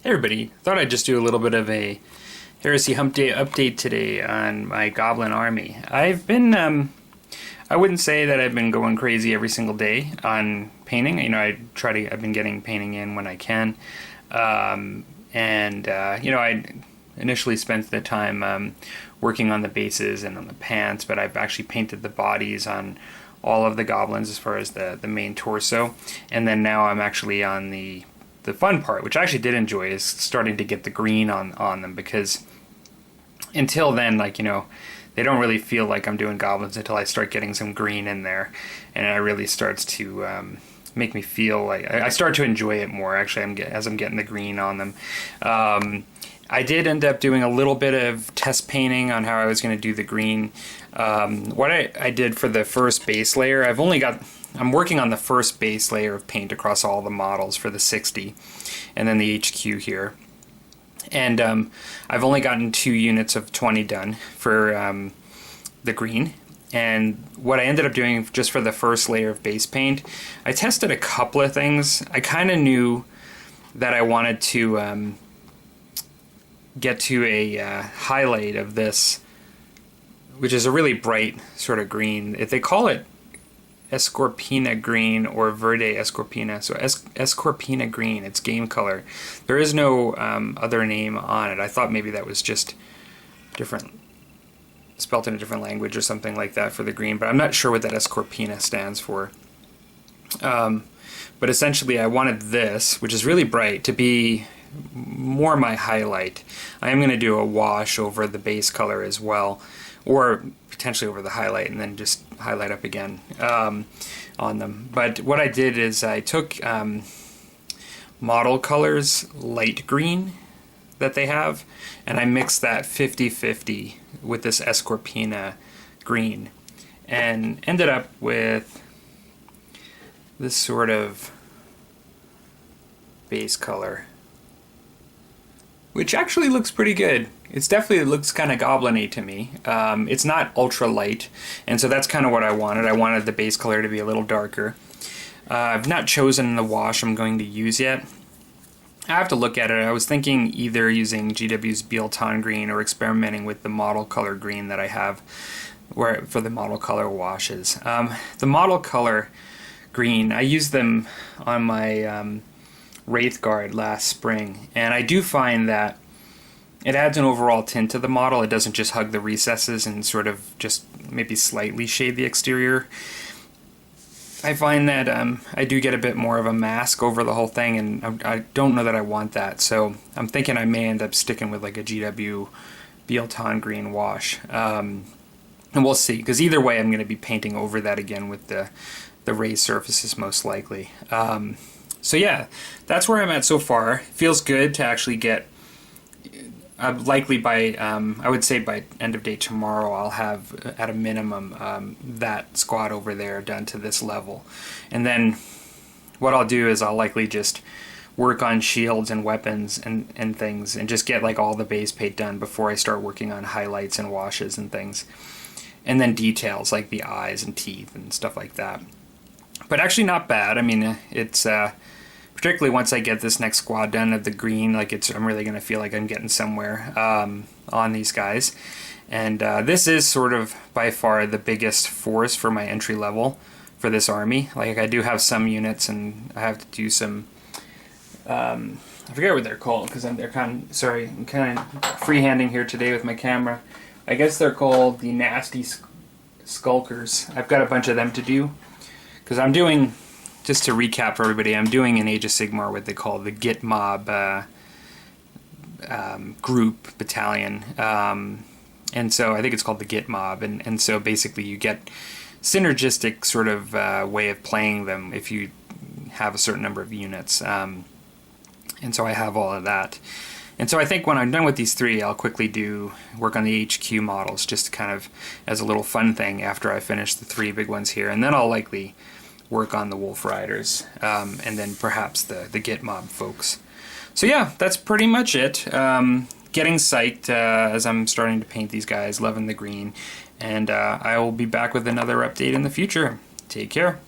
Hey everybody, thought I'd just do a little bit of a Heresy Hump Day update today on my Goblin army. I've been, I wouldn't say that I've been going crazy every single day on painting. You know, I've been getting painting in when I can. You know, I initially spent the time working on the bases and on the pants, but I've actually painted the bodies on all of the goblins as far as the main torso. And then now I'm actually on the fun part, which I actually did enjoy, is starting to get the green on them, because until then, like, you know, they don't really feel like I'm doing goblins until I start getting some green in there, and it really starts to make me feel like I start to enjoy it more, actually, as I'm getting the green on them. I did end up doing a little bit of test painting on how I was going to do the green. What I did for the first base layer, I'm working on the first base layer of paint across all the models for the 60, and then the HQ here. And I've only gotten 2 units of 20 done for the green. And what I ended up doing just for the first layer of base paint, I tested a couple of things. I kind of knew that I wanted to get to a highlight of this, which is a really bright sort of green. They call it Escorpina green or Verde Escorpina. So Escorpina green, it's game color. There is no other name on it. I thought maybe that was just different, spelt in a different language or something like that for the green, but I'm not sure what that Escorpina stands for. But essentially I wanted this, which is really bright, to be more my highlight. I am going to do a wash over the base color as well, or potentially over the highlight and then just highlight up again on them. But what I did is I took Model Colors light green that they have, and I mixed that 50-50 with this Escorpina green, and ended up with this sort of base color, which actually looks pretty good. It looks kind of goblin-y to me. It's not ultra light, and so that's kind of what I wanted. I wanted the base color to be a little darker. I've not chosen the wash I'm going to use yet. I have to look at it. I was thinking either using GW's Bielton green or experimenting with the model color green that I have for the model color washes. The model color green, I used them on my Wraith Guard last spring, and I do find that it adds an overall tint to the model. It doesn't just hug the recesses and sort of just maybe slightly shade the exterior. I find that I do get a bit more of a mask over the whole thing, and I don't know that I want that, so I'm thinking I may end up sticking with like a GW Bielton green wash. And we'll see, because either way I'm going to be painting over that again with the raised surfaces most likely. So yeah, that's where I'm at so far. Feels good to actually get, likely by, I would say by end of day tomorrow, I'll have at a minimum that squad over there done to this level. And then what I'll do is I'll likely just work on shields and weapons and things, and just get like all the base paint done before I start working on highlights and washes and things. And then details like the eyes and teeth and stuff like that. But actually not bad. I mean, it's particularly once I get this next squad done of the green, like I'm really going to feel like I'm getting somewhere on these guys. And this is sort of by far the biggest force for my entry level for this army. Like, I do have some units, and I have to do some, I forget what they're called, because I'm kind of freehanding here today with my camera. I guess they're called the Nasty Skulkers. I've got a bunch of them to do, because I'm doing, just to recap for everybody, I'm doing in Age of Sigmar what they call the Gitmob group battalion. And so I think it's called the Gitmob. And so basically you get synergistic sort of way of playing them if you have a certain number of units. And so I have all of that. And so I think when I'm done with these 3, I'll quickly work on the HQ models, just kind of as a little fun thing after I finish the 3 big ones here. And then I'll likely work on the Wolf Riders, and then perhaps the Gitmob folks. So yeah, that's pretty much it. Getting psyched as I'm starting to paint these guys, loving the green, and I will be back with another update in the future. Take care.